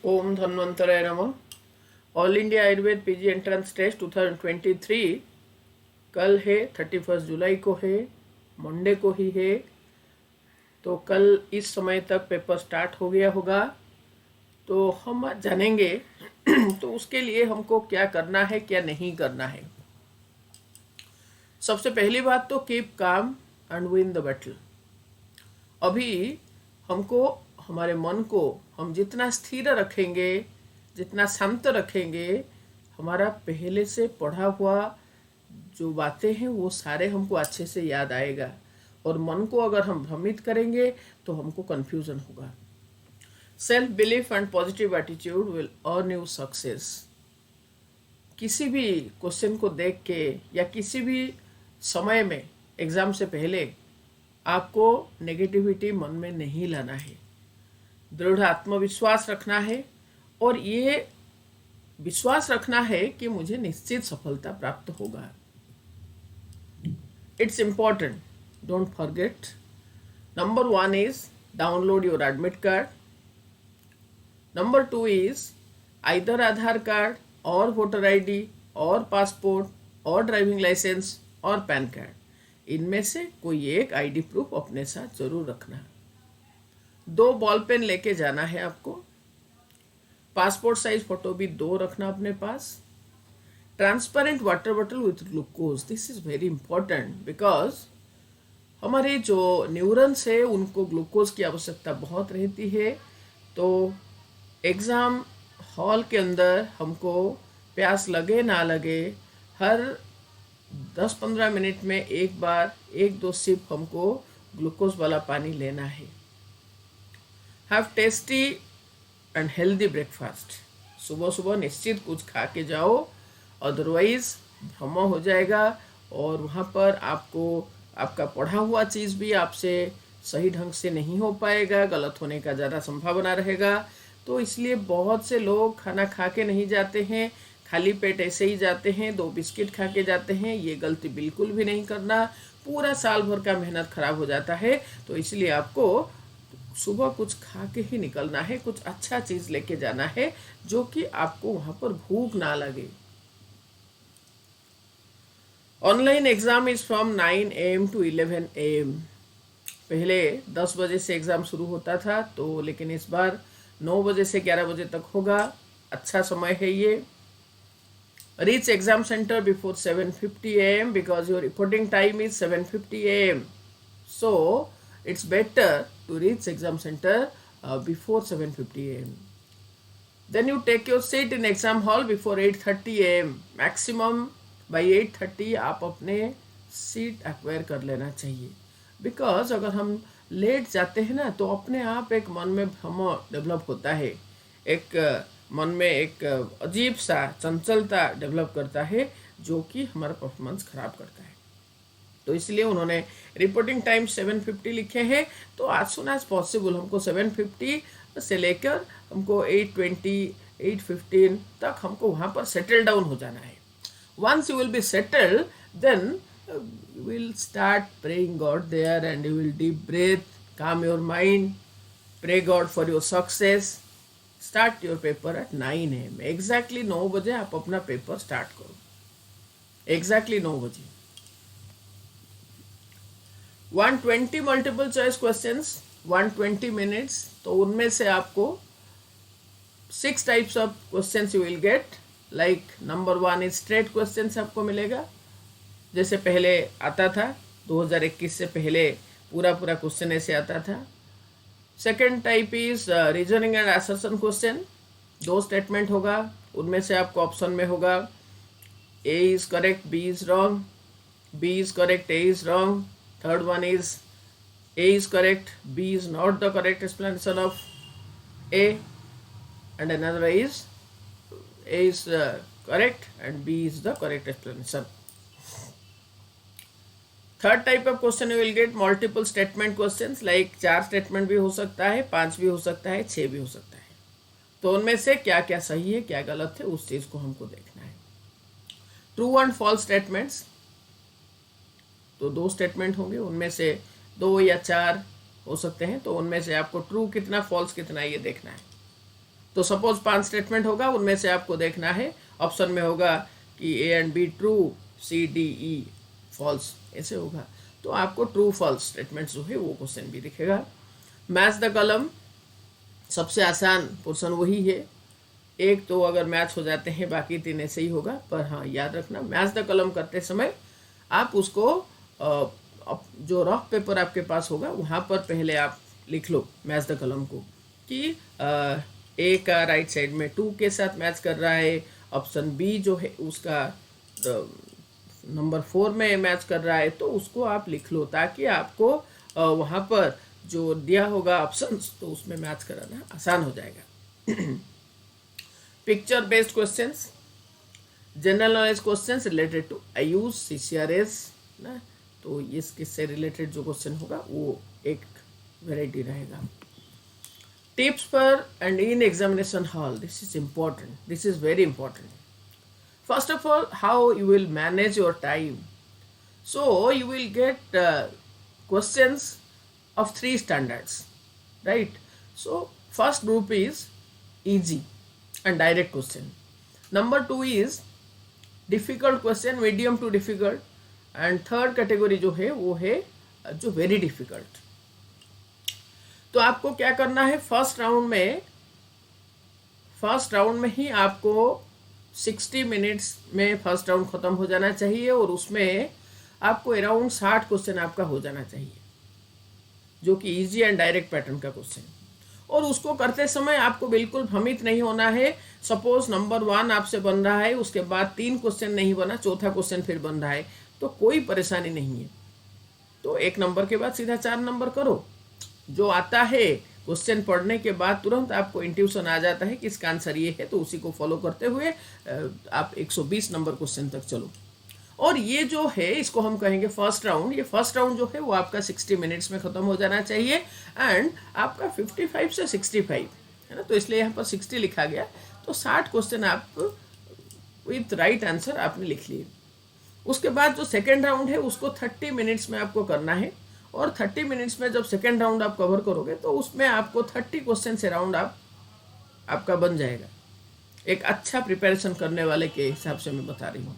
ओम धन्वंतराय नमः। All India Ayurveda PG entrance test 2023 कल है, 31 जुलाई को है, मंडे को ही है। तो कल इस समय तक पेपर स्टार्ट हो गया होगा। तो हम आज जानेंगे तो उसके लिए हमको क्या करना है, क्या नहीं करना है। सबसे पहली बात तो keep calm and win the battle. अभी हमको हमारे मन को हम जितना स्थिर रखेंगे, जितना शांत रखेंगे, हमारा पहले से पढ़ा हुआ जो बातें हैं वो सारे हमको अच्छे से याद आएगा। और मन को अगर हम भ्रमित करेंगे तो हमको कंफ्यूजन होगा। Self belief and positive attitude will earn you success. किसी भी क्वेश्चन को देख के या किसी भी समय में एग्जाम से पहले आपको नेगेटिविटी मन में नहीं लाना है। दृढ़ आत्मविश्वास रखना है और ये विश्वास रखना है कि मुझे निश्चित सफलता प्राप्त होगा। It's important, don't forget. Number 1 is download your admit card. Number 2 is either Aadhaar card और वोटर आईडी और पासपोर्ट और ड्राइविंग लाइसेंस और पैन कार्ड, इनमें से कोई एक आईडी प्रूफ अपने साथ जरूर रखना। 2 बॉल पेन लेके जाना है आपको। पासपोर्ट साइज फोटो भी 2 रखना अपने पास। Transparent water bottle with glucose, this is very important because हमारे जो न्यूरॉन्स है उनको ग्लूकोज की आवश्यकता बहुत रहती है। तो एग्ज़ाम हॉल के अंदर हमको प्यास लगे ना लगे, हर 10-15 मिनट में एक बार 1-2 सिप हमको ग्लूकोज वाला पानी लेना है। Have tasty and healthy breakfast. सुबह सुबह निश्चित कुछ खा के जाओ, अदरवाइज भ्रम हो जाएगा और वहाँ पर आपको आपका पढ़ा हुआ चीज़ भी आपसे सही ढंग से नहीं हो पाएगा, गलत होने का ज़्यादा संभावना रहेगा। तो इसलिए बहुत से लोग खाना खा के नहीं जाते हैं, खाली पेट ऐसे ही जाते हैं, 2 बिस्किट खा के जाते हैं। ये गलती बिल्कुल भी नहीं करना, पूरा साल भर का मेहनत खराब हो जाता है। तो इसलिए आपको सुबह कुछ खा के ही निकलना है, कुछ अच्छा चीज़ लेके जाना है जो कि आपको वहाँ पर भूख ना लगे। Online exam is from 9 AM to 11 AM। पहले 10 बजे से एग्ज़ाम शुरू होता था, तो लेकिन इस बार 9 बजे से 11 बजे तक होगा। अच्छा समय है ये। Reach exam centre before 7:50 AM because your reporting time is 7:50 AM. So it's better to reach exam center before 7:50 AM. Then you take your seat in exam hall before 8:30 AM. Maximum by 8:30 आप अपने seat acquire कर लेना चाहिए। Because अगर हम late जाते हैं ना तो अपने आप एक मन में भ्रम डेवलप होता है, एक मन में एक अजीब सा चंचलता डेवलप करता है जो कि हमारा परफॉर्मेंस खराब करता है। तो इसलिए उन्होंने रिपोर्टिंग टाइम 7:50 लिखे हैं। तो आज सुन एज पॉसिबल हमको 7:50 से लेकर हमको 8:20 8:15 तक हमको वहाँ पर सेटल डाउन हो जाना है। Once you will be settled, then you will start praying God there and you will deep breath, calm your mind, pray God for your success. Start your paper at 9 AM. Exactly 9 बजे आप अपना paper start करो। Exactly 9 बजे। 120 multiple choice questions, 120 minutes. तो उनमें से आपको 6 types of questions you will get. Like number 1 is straight questions आपको मिलेगा, जैसे पहले आता था 2021 से पहले पूरा क्वेश्चन ऐसे आता था। Second type is reasoning and assertion question. 2 statement होगा, उनमें से आपको ऑप्शन में होगा A is correct, B is wrong, B is correct, A is wrong. Third one is A is correct, B is not the correct explanation of A, and another is A is correct and B is the correct explanation. Third type of question you will get multiple statement questions, like 4 statement भी हो सकता है, 5 भी हो सकता है, 6 भी हो सकता है। तो उनमें से क्या क्या सही है, क्या गलत है, उस चीज़ को हमको देखना है। ट्रू एंड फॉल्स स्टेटमेंट्स, तो 2 स्टेटमेंट होंगे, उनमें से 2 या 4 हो सकते हैं। तो उनमें से आपको ट्रू कितना, फॉल्स कितना, ये देखना है। तो सपोज 5 स्टेटमेंट होगा, उनमें से आपको देखना है ऑप्शन में होगा कि a and b true, c d e false, ऐसे होगा। तो आपको ट्रू फॉल्स स्टेटमेंट जो है वो क्वेश्चन भी दिखेगा। मैच द कॉलम, सबसे आसान पोर्शन वही है। एक तो अगर मैच हो जाते हैं, बाकी 3 ऐसे ही होगा। पर हाँ, याद रखना मैच द कॉलम करते समय आप उसको जो रफ पेपर आपके पास होगा वहाँ पर पहले आप लिख लो मैच द कॉलम को, कि ए का राइट साइड में 2 के साथ मैच कर रहा है, ऑप्शन बी जो है उसका नंबर 4 में मैच कर रहा है, तो उसको आप लिख लो ताकि आपको वहाँ पर जो दिया होगा ऑप्शंस तो उसमें मैच कराना आसान हो जाएगा। Picture based questions, general knowledge questions related to AYUSH CCRS ना, तो इससे रिलेटेड जो क्वेश्चन होगा वो एक वेराइटी रहेगा। टिप्स पर and in examination hall, this is important, this is very important. First of all, how you will manage your time. So you will get questions of 3 standards, right? So first group is easy and direct question. Number 2 is difficult question, medium to difficult, and third category जो है वो है जो very difficult. तो आपको क्या करना है, फर्स्ट राउंड में ही आपको 60 मिनट्स में फर्स्ट राउंड खत्म हो जाना चाहिए, और उसमें आपको अराउंड 60 क्वेश्चन आपका हो जाना चाहिए, जो कि इजी एंड डायरेक्ट पैटर्न का क्वेश्चन। और उसको करते समय आपको बिल्कुल भ्रमित नहीं होना है। सपोज नंबर 1 आपसे बन रहा है, उसके बाद 3 क्वेश्चन नहीं बना, चौथा क्वेश्चन फिर बन रहा है, तो कोई परेशानी नहीं है। तो 1 नंबर के बाद सीधा 4 नंबर करो। जो आता है क्वेश्चन पढ़ने के बाद तुरंत आपको इंट्यूशन आ जाता है कि इसका आंसर ये है, तो उसी को फॉलो करते हुए आप 120 नंबर क्वेश्चन तक चलो। और ये जो है इसको हम कहेंगे फर्स्ट राउंड। ये फर्स्ट राउंड जो है वो आपका 60 मिनट्स में ख़त्म हो जाना चाहिए, एंड आपका 55 से 65 है ना, तो इसलिए यहाँ पर 60 लिखा गया। तो 60 क्वेश्चन आप विथ राइट आंसर आपने लिख लिए। उसके बाद जो सेकेंड राउंड है उसको 30 मिनट्स में आपको करना है, और 30 मिनट्स में जब सेकेंड राउंड आप कवर करोगे तो उसमें आपको 30 क्वेश्चन से राउंड आपका बन जाएगा। एक अच्छा प्रिपरेशन करने वाले के हिसाब से मैं बता रही हूँ।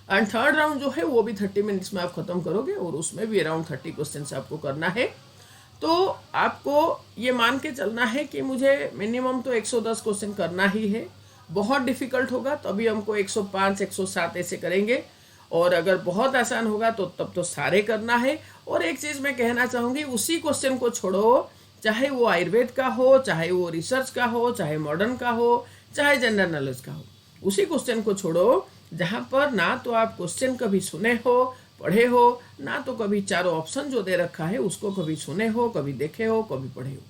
एंड थर्ड राउंड जो है वो भी 30 मिनट्स में आप खत्म करोगे, और उसमें भी अराउंड 30 क्वेश्चन आपको करना है। तो आपको ये मान के चलना है कि मुझे मिनिमम तो 110 क्वेश्चन करना ही है। बहुत डिफिकल्ट होगा तो अभी हमको 105 107 ऐसे करेंगे, और अगर बहुत आसान होगा तो तब तो सारे करना है। और एक चीज़ मैं कहना चाहूँगी, उसी क्वेश्चन को छोड़ो, चाहे वो आयुर्वेद का हो, चाहे वो रिसर्च का हो, चाहे मॉडर्न का हो, चाहे जनरल नॉलेज का हो, उसी क्वेश्चन को छोड़ो जहाँ पर ना तो आप क्वेश्चन कभी सुने हो, पढ़े हो, ना तो कभी चारों ऑप्शन जो दे रखा है उसको कभी सुने हो, कभी देखे हो, कभी पढ़े हो।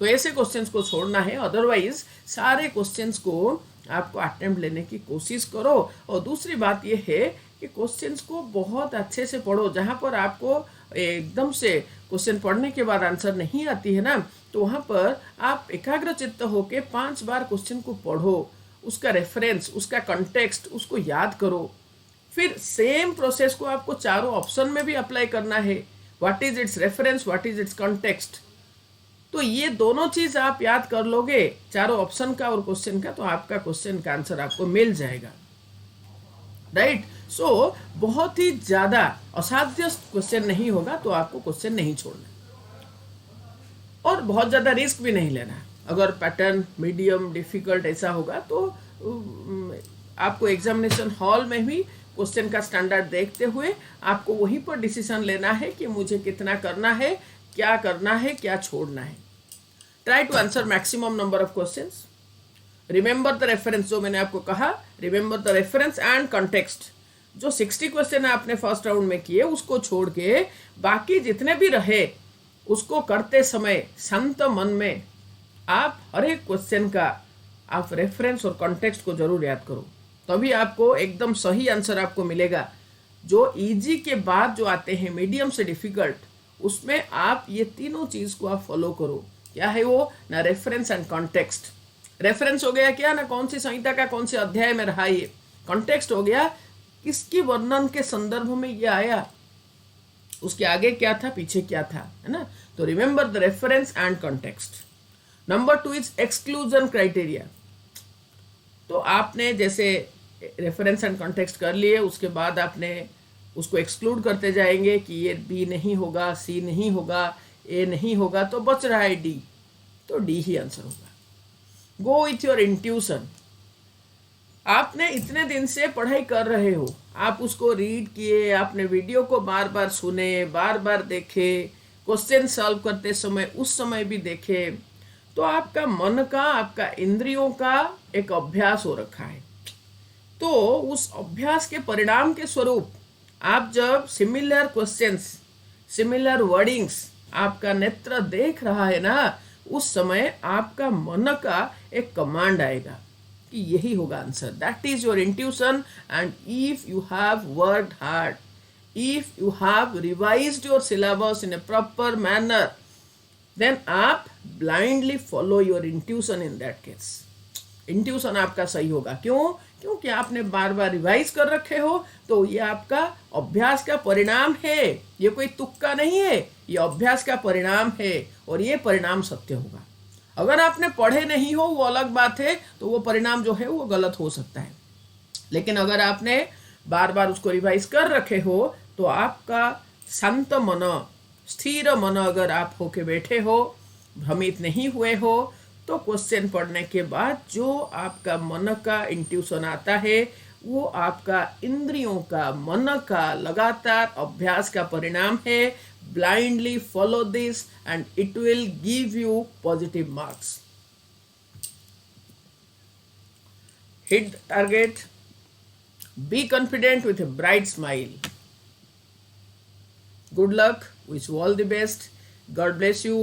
तो ऐसे क्वेश्चंस को छोड़ना है, अदरवाइज सारे क्वेश्चंस को आपको अटेम्प्ट लेने की कोशिश करो। और दूसरी बात यह है कि क्वेश्चंस को बहुत अच्छे से पढ़ो। जहाँ पर आपको एकदम से क्वेश्चन पढ़ने के बाद आंसर नहीं आती है ना, तो वहाँ पर आप एकाग्रचित्त होकर 5 बार क्वेश्चन को पढ़ो, उसका रेफरेंस, उसका कंटेक्स्ट, उसको याद करो। फिर सेम प्रोसेस को आपको चारों ऑप्शन में भी अप्लाई करना है। What is it's reference, what is it's context. तो ये दोनों चीज आप याद कर लोगे, चारों ऑप्शन का और क्वेश्चन का, तो आपका क्वेश्चन का आंसर आपको मिल जाएगा, राइट। सो बहुत ही ज्यादा असाध्य क्वेश्चन नहीं होगा तो आपको क्वेश्चन नहीं छोड़ना, और बहुत ज्यादा रिस्क भी नहीं लेना। अगर पैटर्न मीडियम डिफिकल्ट ऐसा होगा तो आपको एग्जामिनेशन हॉल में भी क्वेश्चन का स्टैंडर्ड देखते हुए आपको वहीं पर डिसीजन लेना है कि मुझे कितना करना है, क्या करना है, क्या छोड़ना है। Try to answer maximum number of questions. Remember the reference, जो मैंने आपको कहा, remember the reference and context. जो 60 क्वेश्चन आपने फर्स्ट राउंड में किए उसको छोड़ के बाकी जितने भी रहे उसको करते समय शांत मन में आप हर एक क्वेश्चन का आप रेफरेंस और कॉन्टेक्स्ट को जरूर याद करो, तभी आपको एकदम सही आंसर आपको मिलेगा। जो इजी के बाद जो आते हैं मीडियम से डिफिकल्ट, उसमें आप ये तीनों चीज को आप फॉलो करो। क्या है वो? ना रेफरेंस एंड कॉन्टेक्स्ट। रेफरेंस हो गया क्या, ना कौन सी संहिता का कौन से अध्याय में रहा ये। कॉन्टेक्स्ट हो गया किसकी वर्णन के संदर्भ में ये आया, उसके आगे क्या था, पीछे क्या था, है ना। तो remember the reference and context. Number 2 is exclusion criteria. तो आपने जैसे रेफरेंस एंड कॉन्टेक्स्ट कर लिए, उसके बाद आपने उसको एक्सक्लूड करते जाएंगे कि ये बी नहीं होगा, सी नहीं होगा, ए नहीं होगा, तो बच रहा है डी, तो डी ही आंसर होगा। Go with your intuition. आपने इतने दिन से पढ़ाई कर रहे हो, आप उसको रीड किए, आपने वीडियो को बार बार सुने, बार बार देखे, क्वेश्चन सॉल्व करते समय उस समय भी देखे, तो आपका मन का, आपका इंद्रियों का एक अभ्यास हो रखा है। तो उस अभ्यास के परिणाम के स्वरूप आप जब सिमिलर क्वेश्चंस, सिमिलर वर्डिंग्स आपका नेत्र देख रहा है ना, उस समय आपका मन का एक कमांड आएगा कि यही होगा answer. That is your intuition. And if you have worked hard, if you have revised your syllabus in a proper manner, then आप blindly follow your intuition in that case. Intuition आपका सही होगा। क्यों? क्योंकि आपने बार बार रिवाइज कर रखे हो, तो ये आपका अभ्यास का परिणाम है, ये कोई तुक्का नहीं है, ये अभ्यास का परिणाम है और ये परिणाम सत्य होगा। अगर आपने पढ़े नहीं हो वो अलग बात है, तो वो परिणाम जो है वो गलत हो सकता है। लेकिन अगर आपने बार बार उसको रिवाइज कर रखे हो, तो आपका शांत मन, स्थिर मन अगर आप होके बैठे हो, भ्रमित नहीं हुए हो, तो क्वेश्चन पढ़ने के बाद जो आपका मन का इंट्यूशन आता है, वो आपका इंद्रियों का, मन का लगातार अभ्यास का परिणाम है। Blindly follow this and it will give you positive marks. Hit the target, be confident with a bright smile. Good luck, wish you all the best. God bless you.